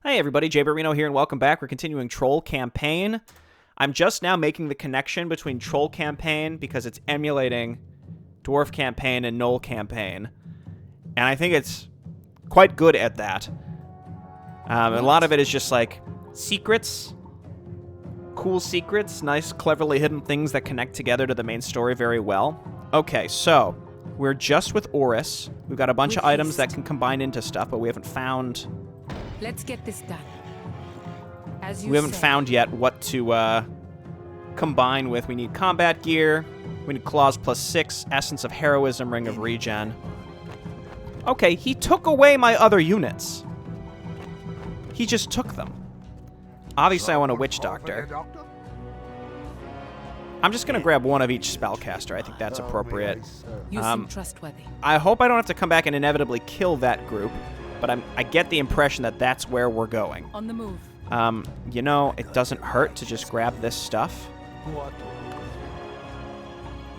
Hey everybody, Jay Barrino here, and welcome back. We're continuing Troll Campaign. I'm just now making the connection between Troll Campaign because it's emulating Dwarf Campaign and Gnoll Campaign. And I think it's quite good at that. A lot of it is just like secrets, cool secrets, nice, cleverly hidden things that connect together to the main story very well. Okay, so we're just with Oris. We've got a bunch of items that can combine into stuff, but we haven't found... Let's get this done. We haven't found yet what to combine with. We need combat gear. We need claws +6, essence of heroism, ring of regen. Okay, he took away my other units. He just took them. Obviously, I want a witch doctor. I'm just going to grab one of each spellcaster. I think that's appropriate. You seem trustworthy. I hope I don't have to come back and inevitably kill that group, but I get the impression that that's where we're going. On the move. You know, it doesn't hurt to just grab this stuff. What?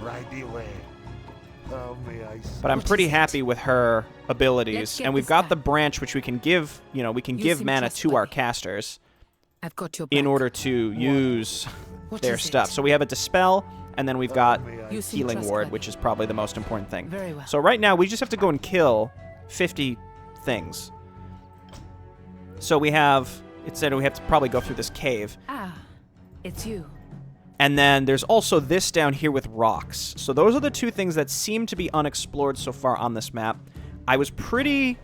Right away. But I'm pretty happy with her abilities, and we've got the branch which we can give, you know, we can give mana to our casters I've got your back. in order to use their stuff. So we have a dispel, and then we've got healing ward, which is probably the most important thing. Very well. So right now we just have to go and kill 50 things. So we have, it said we have to probably go through this cave. Ah, it's you. And then there's also this down here with rocks. So those are the two things that seem to be unexplored so far on this map. I was pretty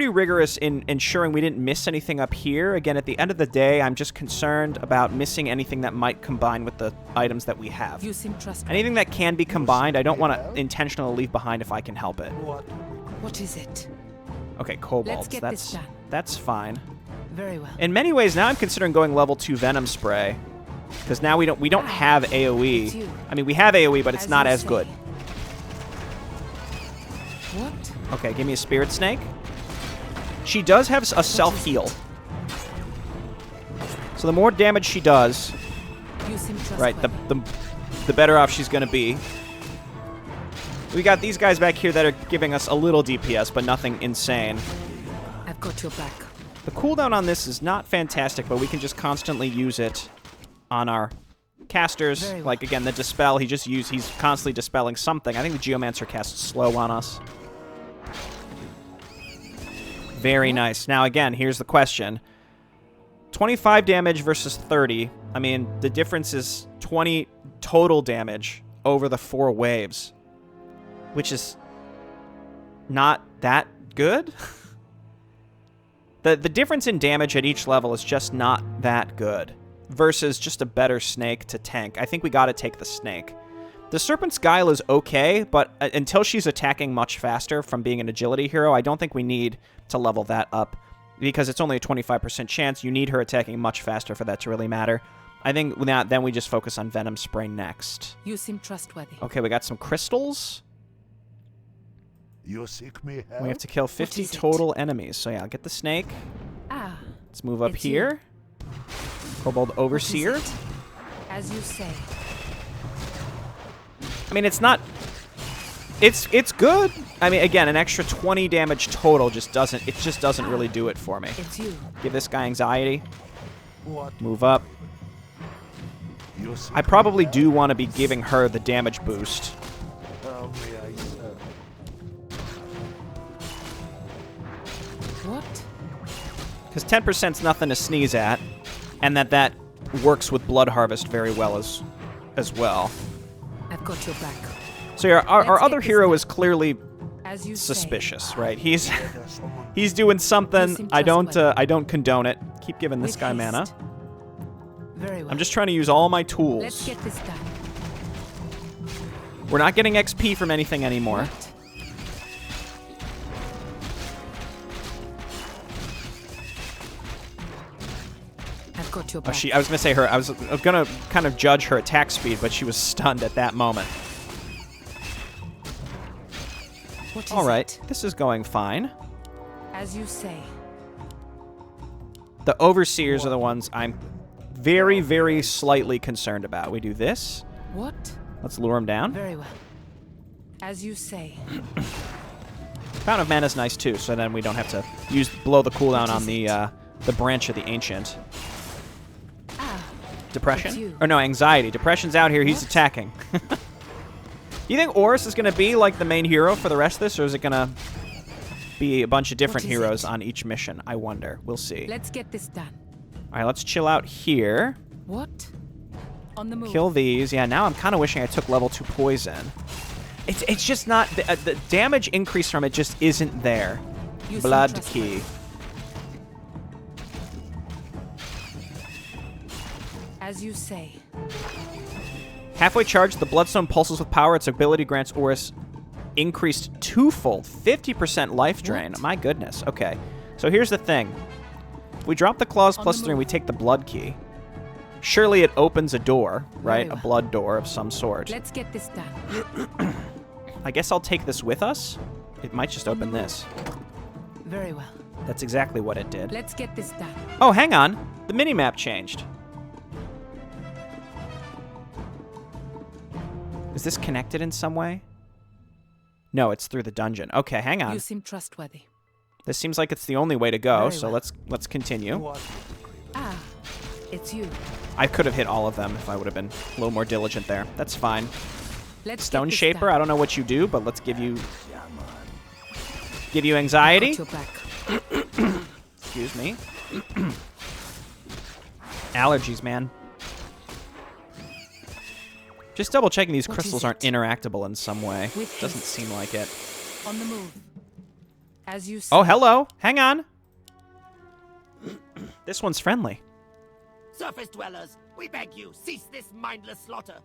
rigorous in ensuring we didn't miss anything up here. Again, at the end of the day, I'm just concerned about missing anything that might combine with the items that we have. You seem trustworthy. Anything that can be combined, I don't want to intentionally leave behind if I can help it. What is it? Okay, kobolds. Let's get this done. That's fine. Very well. In many ways, now I'm considering going level 2 Venom Spray, because now we don't have AoE. I mean, we have AoE, but it's not as good. What? Okay, give me a Spirit Snake. She does have a self-heal. So the more damage she does, You seem right, trustworthy. the better off she's going to be. We got these guys back here that are giving us a little DPS, but nothing insane. I've got your back. The cooldown on this is not fantastic, but we can just constantly use it on our casters. Very well. Like, again, the Dispel, he's constantly dispelling something. I think the Geomancer casts slow on us. Very nice. Now, again, here's the question. 25 damage versus 30. I mean, the difference is 20 total damage over the 4 waves, which is not that good. The difference in damage at each level is just not that good versus just a better snake to tank. I think we got to take the snake. The Serpent's Guile is okay, but until she's attacking much faster from being an agility hero, I don't think we need to level that up because it's only a 25% chance. You need her attacking much faster for that to really matter. I think then we just focus on Venom Spray next. You seem trustworthy. Okay, we got some crystals. You seek me help? We have to kill 50 is it? total enemies. So yeah, I'll get the snake. Ah, Let's move up It's here. Kobold what is Overseer. it? As you say. I mean, it's not... It's good. I mean, again, an extra 20 damage total just doesn't really do it for me. It's you. Give this guy anxiety. What? Move up. You seek I probably me do want to be giving her the damage boost. help? How may I serve? What? Because 10%'s nothing to sneeze at. And that works with Blood Harvest very well as well. I've got your back. So yeah, our Let's other get this hero done. is clearly As you suspicious, right? He's There's someone he's doing You something. seem I don't trustworthy. condone it. Keep giving this With guy mana. haste. Very well. I'm just trying to use all my Let's tools. get this done. We're not getting XP from anything anymore. What? I've got your Oh, back. I was gonna say her. I was gonna kind of judge her attack speed, but she was stunned at that moment. What is All right, it? this is going fine. As you say. The Overseers are the ones I'm very, very slightly concerned about. We do this. What? Let's lure him down. Very well. As you say. Fountain of Mana is nice too, so then we don't have to blow the cooldown on the branch of the ancient. Depression? Or no, anxiety. Depression's out here. He's attacking. Do you think Oris is going to be like the main hero for the rest of this, or is it going to be a bunch of different heroes on each mission? I wonder. We'll see. Let's get this done. All right, let's chill out here. What? On the move. Kill these. Yeah, now I'm kind of wishing I took level 2 poison. It's just not... The damage increase from it just isn't there. Blood key. As you say. Halfway charged, the Bloodstone pulses with power. Its ability grants Oris increased twofold. 50% life drain. What? My goodness. Okay. So here's the thing. If we drop the claws plus 3 and we take the blood key, surely it opens a door, right? A blood door of some sort. Let's get this done. I guess I'll take this with us. It might just open this. Very well. That's exactly what it did. Let's get this done. Oh, hang on. The minimap changed. Is this connected in some way? No, it's through the dungeon. Okay, hang on. You seem trustworthy. This seems like it's the only way to go, Very so well. let's continue. Ah, it's you. I could have hit all of them if I would have been a little more diligent there. That's fine. Let's Stone get this Shaper, done. I don't know what you do, but let's give you anxiety. Got your back. Excuse me. Allergies, man. Just double checking these What crystals is aren't it? interactable in some way. With Doesn't haste. seem like it. On the move. As you say. Oh, hello. Hang on. This one's friendly. Surface dwellers, we beg you, cease this mindless slaughter.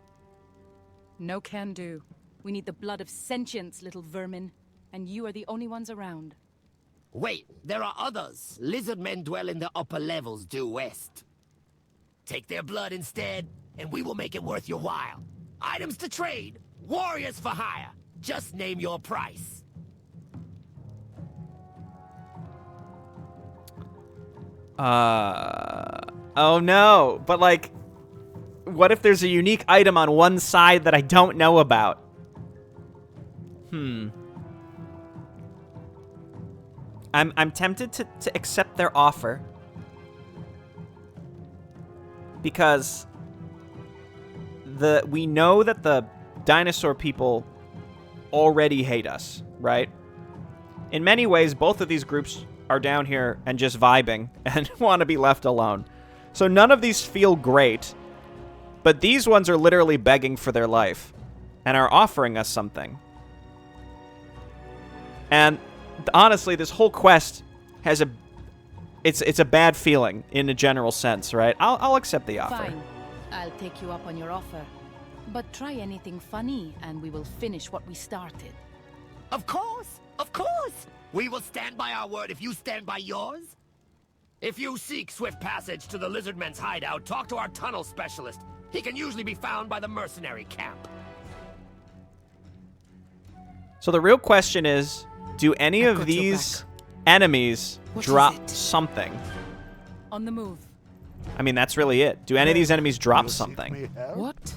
No can do. We need the blood of sentience, little vermin. And you are the only ones around. Wait, there are others. Lizard men dwell in the upper levels due west. Take their blood instead, and we will make it worth your while. Items to trade, warriors for hire. Just name your price. Oh no. But like, what if there's a unique item on one side that I don't know about? I'm tempted to accept their offer. Because we know that the dinosaur people already hate us, right? In many ways, both of these groups are down here and just vibing and want to be left alone. So none of these feel great, but these ones are literally begging for their life and are offering us something. And honestly, this whole quest has it's a bad feeling in a general sense, right? I'll accept the offer. Fine. I'll take you up on your offer. But try anything funny, and we will finish what we started. Of course, of course. We will stand by our word if you stand by yours. If you seek swift passage to the lizardmen's hideout, talk to our tunnel specialist. He can usually be found by the mercenary camp. So the real question is, do any I've of got your these enemies What is drop it? something? On the move. I mean, that's really it. Do any of these enemies drop something? What?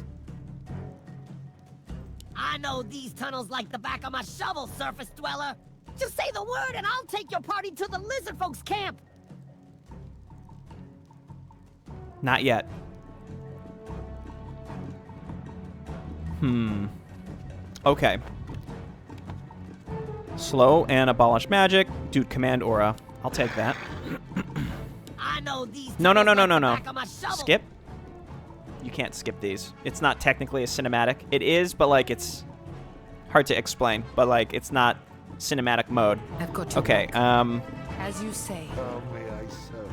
I know these tunnels like the back of my shovel, surface dweller. Just say the word and I'll take your party to the lizard folks' camp. Not yet. Okay. Slow and abolish magic. Dude, command aura. I'll take that. I know these No. tunnels like the back of my shovel. Skip. You can't skip these. It's not technically a cinematic. It is, but like it's hard to explain. But like it's not cinematic mode. I've got your Okay. back. As you say. May I serve?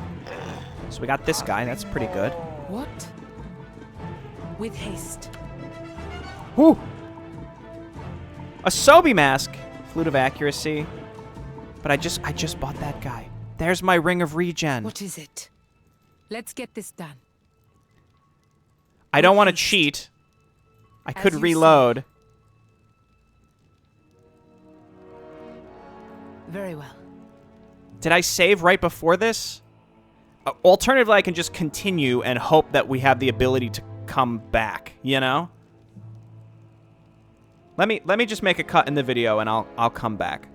So we got this guy. That's pretty good. What? With haste. Whoo! A Sobi mask. Flute of accuracy. But I just bought that guy. There's my ring of regen. What is it? Let's get this done. I don't want to haste. cheat. I As could you reload. Very well. Did I save right before this? Alternatively, I can just continue and hope that we have the ability to come back, you know? Let me just make a cut in the video and I'll come back.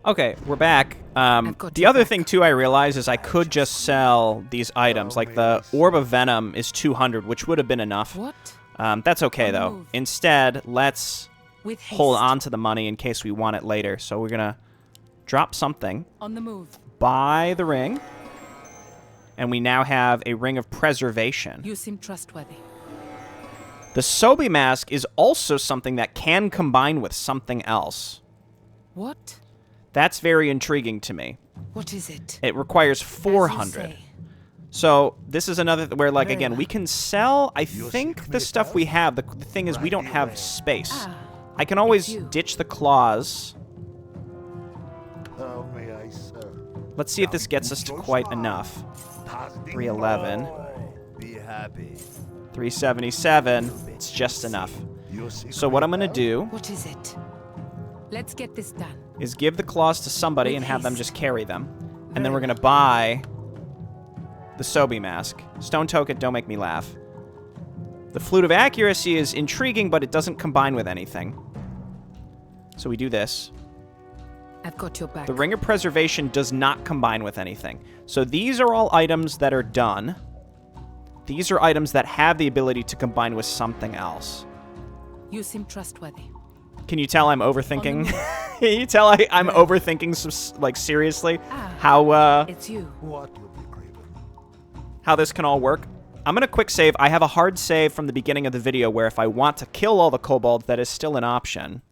Okay, we're back. got The your other back. thing, too, I realized is I could just sell these items. Like the Orb of Venom is 200, which would have been enough. What? That's okay, On the though. move. Instead, let's With haste. hold on to the money in case we want it later. So we're going to drop something, On the move. buy the ring, and we now have a Ring of Preservation. You seem trustworthy. The Sobi Mask is also something that can combine with something else. What? That's very intriguing to me. What is it? It requires As you 400. say. So this is another where, like, Very again, well. we can sell, I You think, seek the me stuff out? we have. The thing is, we don't have space. Ah, I can always you. ditch the claws. How may I serve? Let's see if this gets us to quite enough. 311. Be happy. 377. It's just enough. So what I'm going to do what is it? Let's get this done. is give the claws to somebody With and have them haste. just carry them. And then Very we're going to well. buy the Sobi Mask. Stone Token, don't make me laugh. The Flute of Accuracy is intriguing, but it doesn't combine with anything. So we do this. I've got your back. The Ring of Preservation does not combine with anything. So these are all items that are done. These are items that have the ability to combine with something else. You seem trustworthy. Can you tell I'm overthinking? Can you tell I'm overthinking, like, seriously, how It's you. What will be craven? how this can all work? I'm going to quick save. I have a hard save from the beginning of the video where if I want to kill all the kobolds, that is still an option.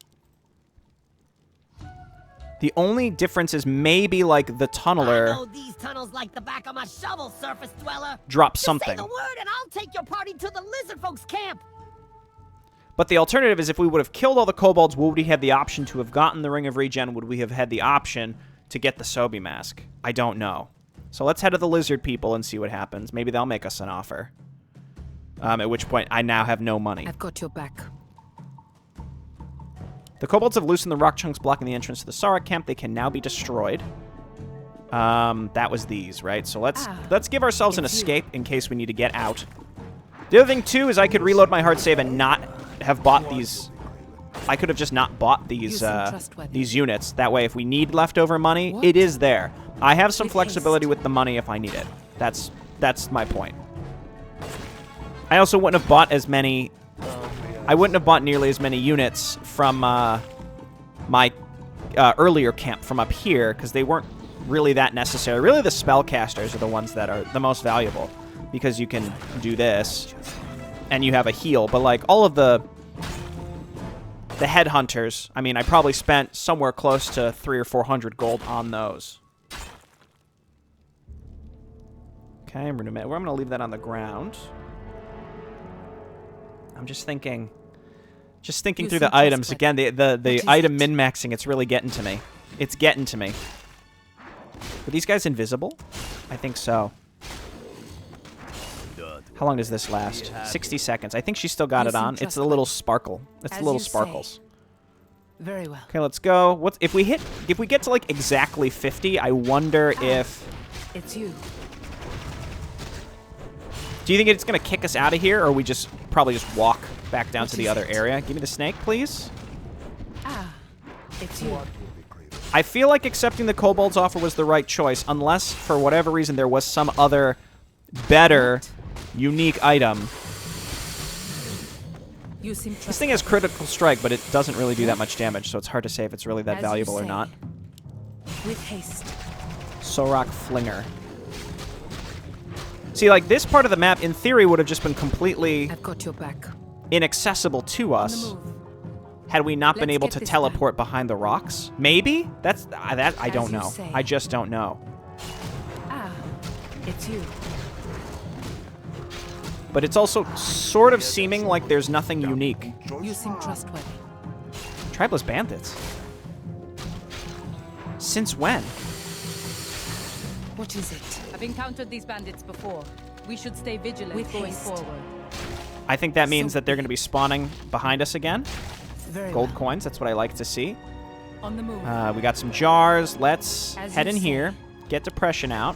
The only difference is maybe, like, the I tunneler know these tunnels like the back of my shovel, surface dweller. drops Just say something. the word and I'll take your party to the lizard folks' camp. But the alternative is if we would have killed all the kobolds, would we have the option to have gotten the Ring of Regen? Would we have had the option to get the Sobi Mask? I don't know. So let's head to the lizard people and see what happens. Maybe they'll make us an offer. At which point, I now have no money. I've got your back. The kobolds have loosened the rock chunks blocking the entrance to the Sarek camp. They can now be destroyed. That was these, right? So let's give ourselves an it's you. escape in case we need to get out. The other thing, too, is I could reload my hard save and not have bought these. I could have just not bought these seem trustworthy. these units. That way, if we need leftover money, What? it is there. I have some With flexibility haste. with the money if I need it. That's my point. I also wouldn't have bought as many. I wouldn't have bought nearly as many units from my earlier camp from up here because they weren't really that necessary. Really, the spellcasters are the ones that are the most valuable because you can do this and you have a heal. But like all of the headhunters, I mean, I probably spent somewhere close to 300 or 400 gold on those. Okay, I'm gonna leave that on the ground. I'm just thinking You through seem the items trustworthy. again. The is item it? min-maxing, it's really getting to me. It's getting to me. Are these guys invisible? I think so. How long does this last? 60 seconds. I think she still got You it seem on. It's a trustworthy. little sparkle. It's As the little you say. sparkles. Very well. Okay, let's go. What's if we get to like exactly 50? I wonder if. It's you. Do you think it's gonna kick us out of here, or we just probably just walk back down What to the is other it? area? Give me the snake, please. It's you. What will be craven? I feel like accepting the kobold's offer was the right choice, unless for whatever reason there was some other better, unique item. You seem This thing has critical strike, but it doesn't really do that much damage, so it's hard to say if it's really that As you valuable or say. not. With haste. Sorok Flinger. See, like, this part of the map, in theory, would have just been completely I've got your back. inaccessible to On the us move. had we not been Let's able get to this teleport behind the rocks. Maybe? That I don't As you know. say. I just don't know. It's you. But it's also sort of seeming like there's nothing unique. You seem trustworthy. Tribeless bandits. Since when? What is it? I've encountered these bandits before. We should stay vigilant With going haste. forward. I think that means So that they're going to be spawning behind us again. Very Gold well. coins, that's what I like to see. On the move. We got some jars. Let's As head you in say. here, get depression out.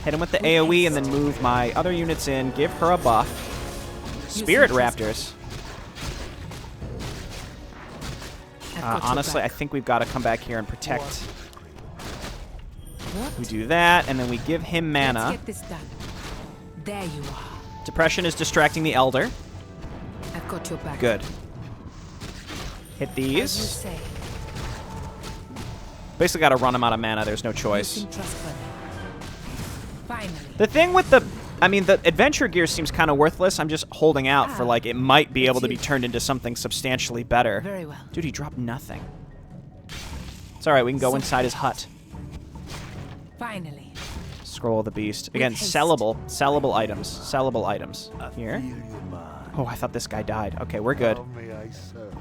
Hit him with the With AoE and haste. then move my other units in. Give her a buff. Spirit seem Raptors. I've got your Honestly, I back. think we've got to come back here and protect. What? We do that, and then we give him mana. Let's get this done. There you are. Depression is distracting the Elder. I've got your back. Good. Hit As you these. say. Basically got to run him out of mana. There's no You choice. seem trustworthy. Finally. The thing with the... I mean, the adventure gear seems kind of worthless. I'm just holding out for, like, it might be able to be turned into something substantially better. Very well. Dude, he dropped nothing. It's alright, we can go inside his hut. Finally. Scroll of the Beast. Again, haste. sellable items. Sellable items. Here. Feel you, man. Oh, I thought this guy died. Okay, we're good. How may I serve?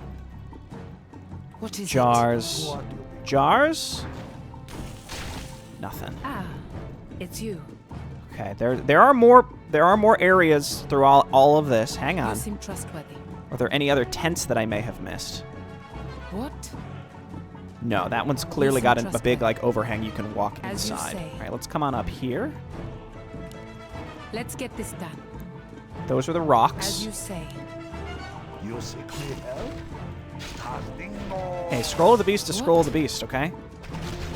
What is Jars. What will be Jars? Nothing. it? Ah, it's you. Okay, there are more areas through all of this. Hang You on. seem trustworthy. Are there any other tents that I may have missed? What? No, that one's clearly seem got a big, trustworthy. like, overhang you can walk As you inside. say. All right, let's come on up here. Let's get this done. Those are the rocks. As you say. You seek me help? Kalimdor. Hey, Scroll of the Beast to Scroll of What? the Beast, okay?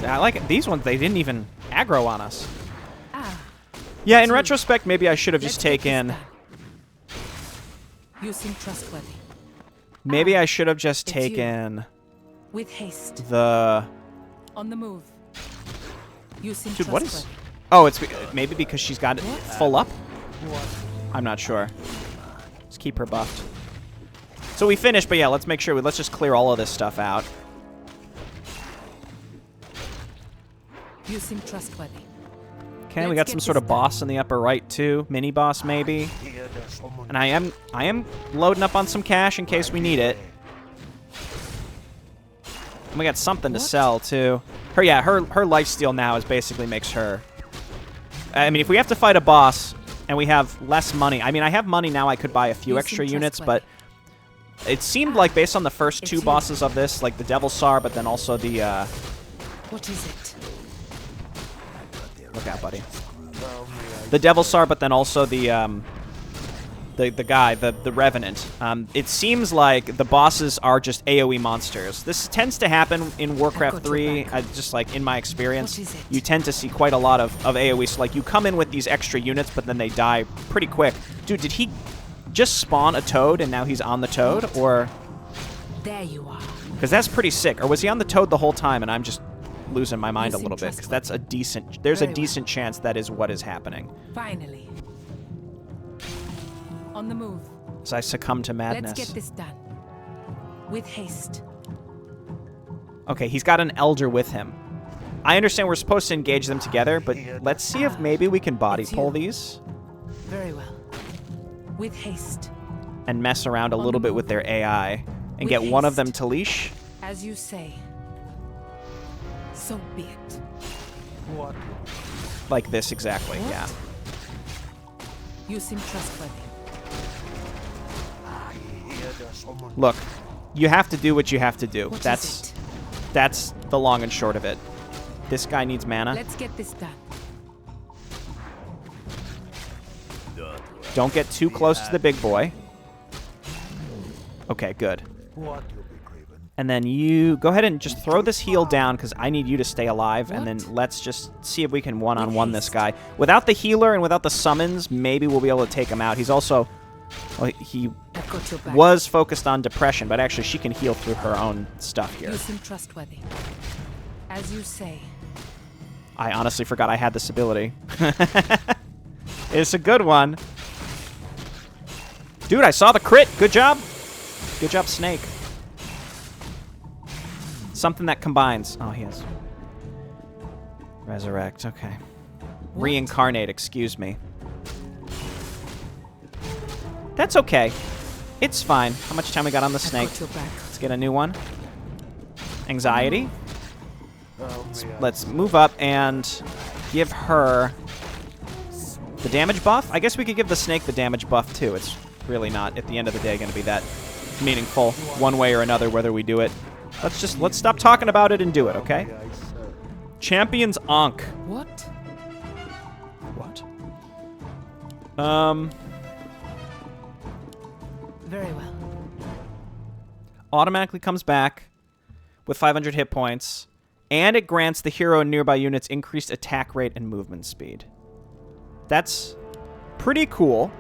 Yeah, I like it. These ones, they didn't even aggro on us. Ah. Yeah, in you. retrospect, maybe I should have just let's get this taken... done. You seem trustworthy. Maybe I should have just It's you. taken With haste. the... On the move. You seem Dude, what trustworthy. is... Oh, it's maybe because she's got it What? full up? I'm not sure. Let's keep her buffed. So we finished, but yeah, let's make sure let's just clear all of this stuff out. You seem trustworthy. Okay, we Let's got get some sort this of done. boss in the upper right too, mini boss maybe. Hear the summons. And I am loading up on some cash in case we need it. And we got something to What? sell too. Her lifesteal now is basically makes her. I mean, if we have to fight a boss and we have less money, I mean, I have money now. I could buy a few You extra seem units, but trustworthy. it seemed like based on the first It's two you. bosses of this, like the Devil Sar, but then also the. What is it? Look out, buddy. How may I The Devil Sar, but then also the guy, the Revenant. It seems like the bosses are just AoE monsters. This tends to happen in Warcraft got your 3, back. just like in my experience. What is it? You tend to see quite a lot of AoE. So like you come in with these extra units, but then they die pretty quick. Dude, did he just spawn a toad and now he's on the toad? Or... There you are. Because that's pretty sick. Or was he on the toad the whole time and I'm just losing my mind a seem little bit? Because trustworthy. that's a decent... There's Very a well. decent chance that is what is happening. Finally. On the move. As I succumb to madness. Let's get this done. With haste. Okay, he's got an elder with him. I understand we're supposed to engage them together, but let's see if maybe we can body It's pull you. these Very well. With haste. and mess around a On little the bit with their AI and With get one of haste. them to leash. As you say. So be it. what? Like this exactly, What? yeah. You seem trustworthy. Hear the summons. Look, you have to do what you have to do. What is That's it? that's the long and short of it. This guy needs mana. Let's get this done. Don't get too close to the big boy. Okay, good. What will be craven? And then you go ahead and just throw this heal down because I need you to stay alive. And then What? let's just see if we can one-on-one this haste. guy. Without the healer and without the summons, maybe we'll be able to take him out. He's also... Well, he I've got your back. was focused on depression, but actually she can heal through her own stuff here. You seem trustworthy. As you say. I honestly forgot I had this ability. It's a good one. Dude, I saw the crit. Good job. Good job, Snake. Something that combines. Oh, he has. Resurrect. Okay. What? Reincarnate, excuse me. That's okay. It's fine. How much time we got on the I've snake? got your back. Let's get a new one. Anxiety. How may I Let's move up and give her the damage buff. I guess we could give the snake the damage buff too. It's really not, at the end of the day, going to be that meaningful one way or another whether we do it. Let's stop talking about it and do it, okay? may I serve? Champions Ankh. What? What? Very well. Automatically comes back. with 500 hit points, and it grants the hero and nearby units increased attack rate and movement speed. That's pretty cool.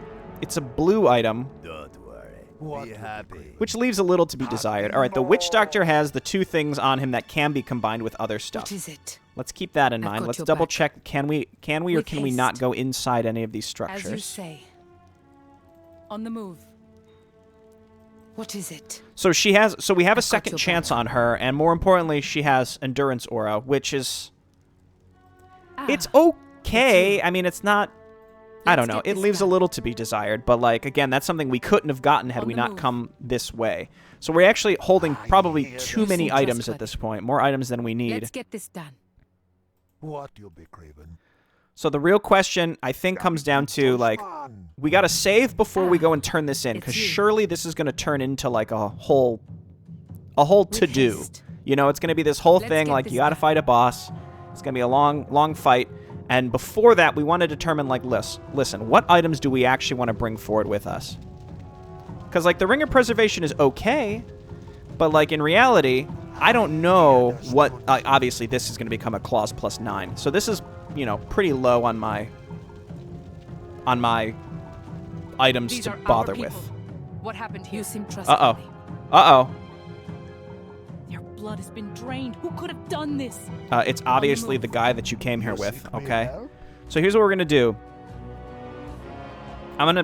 It's a blue item, Don't worry. What Be will be happy. craven? which leaves a little to be desired. All right, the Witch Doctor has the 2 things on him that can be combined with other stuff. What is it? Let's keep that in I've mind. got Let's your double back. check. Can we or With can we not haste. go inside any of these As you structures? say. On the move. What is it? So we have a I've got second your chance back. on her, and more importantly, she has endurance aura, which is it's okay. I mean, it's not. I Let's don't know. get It this leaves a done. little to be desired, but like again, that's something we couldn't have gotten had On we the not move. come this way. So we're actually holding probably hear too this. many Seem items at trustworthy. this point. More items than we need. Let's get this done. What you'll be craven? So the real question, I think, comes down to like we gotta save before we go and turn this in, It's because you. surely this is gonna turn into like a whole to do. haste. You know, it's gonna be this whole Let's thing get like this you gotta done. fight a boss. It's gonna be a long fight. And before that, we want to determine like, listen, what items do we actually want to bring forward with us? Because like the Ring of Preservation is okay, but like in reality, I don't know what. Obviously, this is gonna become a clause +9, so this is pretty low on my items These to are bother our with. people. What happened here? You seem trustworthy. Uh-oh. Their blood has been drained. Who could have done this? It's obviously move. the guy that you came here with, Seek me okay? help? So here's what we're gonna do. I'm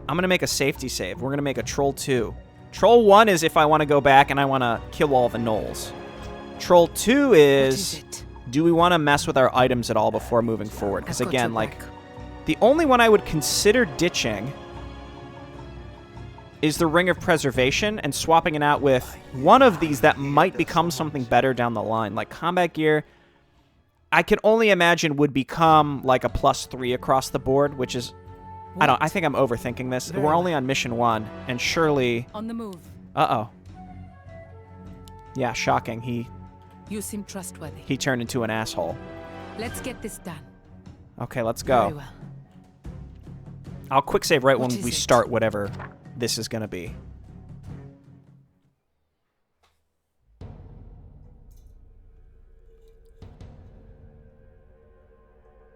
gonna make a safety save. We're gonna make a Troll 2. Troll 1 is if I want to go back and I want to kill all the gnolls. Troll 2 What is, is it? do we want to mess with our items at all before moving forward? Because I've got again, your like, back. the only one I would consider ditching is the Ring of Preservation and swapping it out with one of these that might become something better down the line. Like combat gear, I can only imagine would become like a +3 across the board, which is, I think I'm overthinking this. Very We're well. only on mission 1, and surely, On the move. uh-oh. Yeah, shocking. You seem trustworthy. He turned into an asshole. Let's get this done. Okay, let's Very go. well. I'll quick save right What when is we it? start whatever this is gonna be.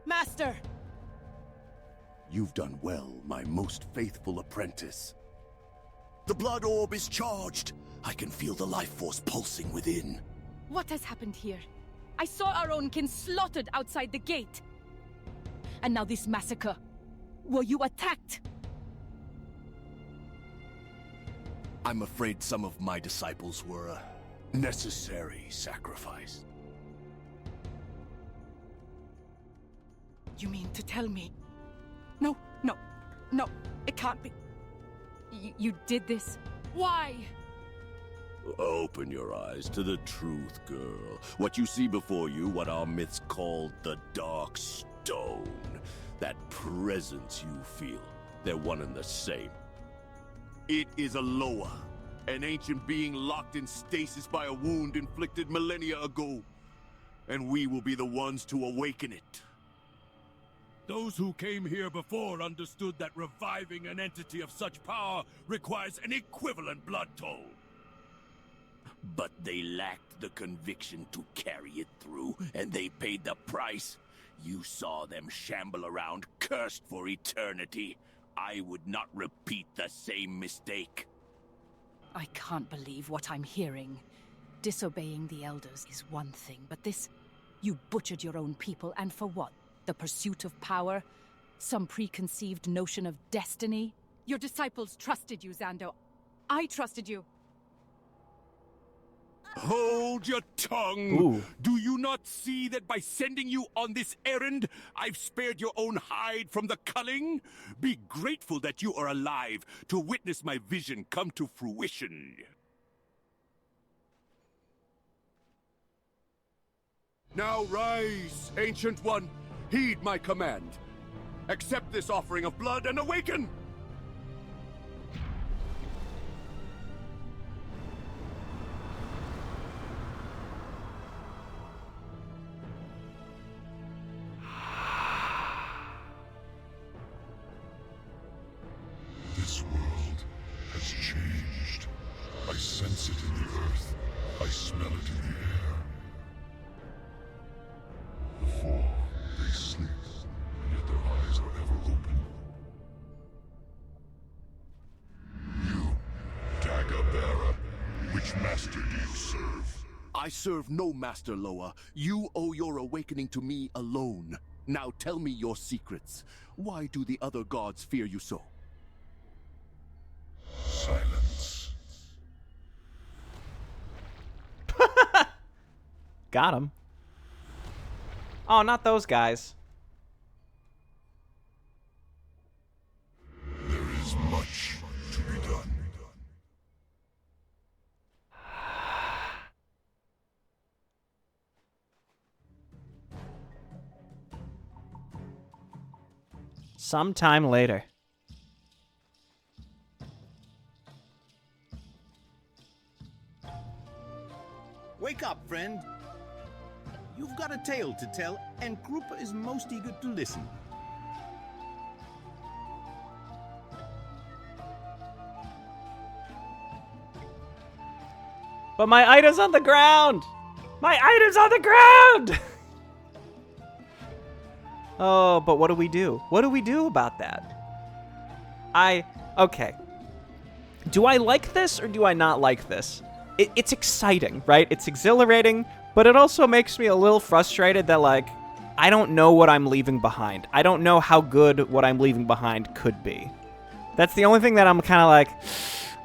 Master! You've done well, my most faithful apprentice. The blood orb is charged. I can feel the life force pulsing within. What has happened here? I saw our own kin slaughtered outside the gate. And now this massacre. Were you attacked? I'm afraid some of my disciples were a necessary sacrifice. You mean to tell me? No, it can't be. You did this? Why? Open your eyes to the truth, girl. What you see before you, what our myths call the Dark Stone. That presence you feel, they're one and the same. It is a Loa, an ancient being locked in stasis by a wound inflicted millennia ago. And we will be the ones to awaken it. Those who came here before understood that reviving an entity of such power requires an equivalent blood toll. But they lacked the conviction to carry it through, and they paid the price. You saw them shamble around, cursed for eternity. I would not repeat the same mistake. I can't believe what I'm hearing. Disobeying the elders is one thing, but this... You butchered your own people, and for what? The pursuit of power? Some preconceived notion of destiny? Your disciples trusted you, Xando. I trusted you. Hold your tongue! Ooh. Do you not see that by sending you on this errand, I've spared your own hide from the culling? Be grateful that you are alive to witness my vision come to fruition. Now rise, Ancient One. Heed my command. Accept this offering of blood and awaken! This world has changed. I sense it in the earth. I I serve no master, Loa. You owe your awakening to me alone. Now tell me your secrets. Why do the other gods fear you so? Silence. Got him. Oh, not those guys. There is much to be done. Sometime later. Wake up, friend. You've got a tale to tell, and Krupa is most eager to listen. But my item's on the ground! My item's on the ground! Oh, but what do we do? What do we do about that? Okay. Do I like this or do I not like this? It's exciting, right? It's exhilarating, but it also makes me a little frustrated that, like, I don't know what I'm leaving behind. I don't know how good what I'm leaving behind could be. That's the only thing that I'm kind of like,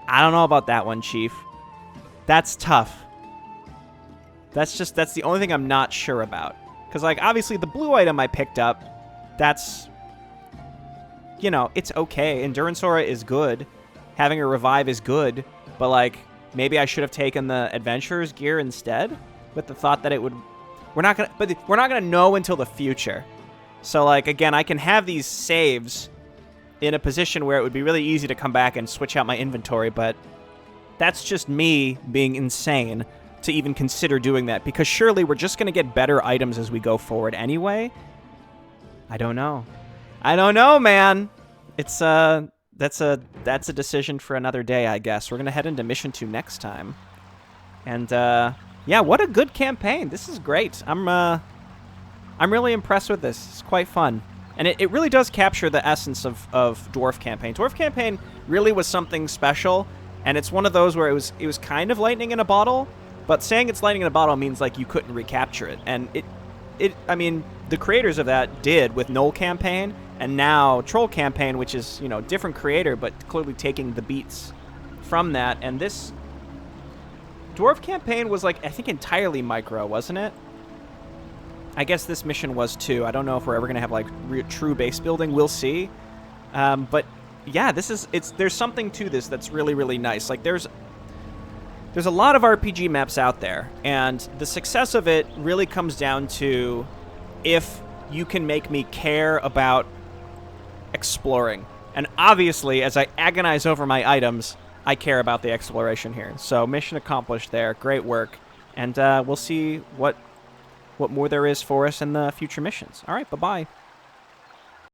I don't know about that one, Chief. That's tough. That's the only thing I'm not sure about. Because, like, obviously the blue item I picked up, that's, you know, it's okay. Endurance Aura is good. Having a revive is good. But, like, maybe I should have taken the Adventurer's gear instead, with the thought that it would... we're not gonna know until the future. So, like, again, I can have these saves in a position where it would be really easy to come back and switch out my inventory, but that's just me being insane to even consider doing that, because surely we're just gonna get better items as we go forward anyway. I don't know. I don't know, man. It's that's a decision for another day, I guess. We're gonna head into mission 2 next time. And yeah, what a good campaign. This is great. I'm really impressed with this. It's quite fun. And it really does capture the essence of Dwarf Campaign. Dwarf Campaign really was something special, and it's one of those where it was kind of lightning in a bottle, but saying it's lightning in a bottle means, like, you couldn't recapture it. And I mean, the creators of that did with Null Campaign, and now Troll Campaign, which is, you know, different creator, but clearly taking the beats from that. And this Dwarf Campaign was, like, I think entirely micro, wasn't it? I guess this mission was too. I don't know if we're ever going to have, like, true base building. We'll see. But yeah, there's something to this that's really, really nice. Like, there's a lot of RPG maps out there, and the success of it really comes down to if you can make me care about exploring. And obviously, as I agonize over my items, I care about the exploration here. So mission accomplished there. Great work. And we'll see what more there is for us in the future missions. All right, bye-bye.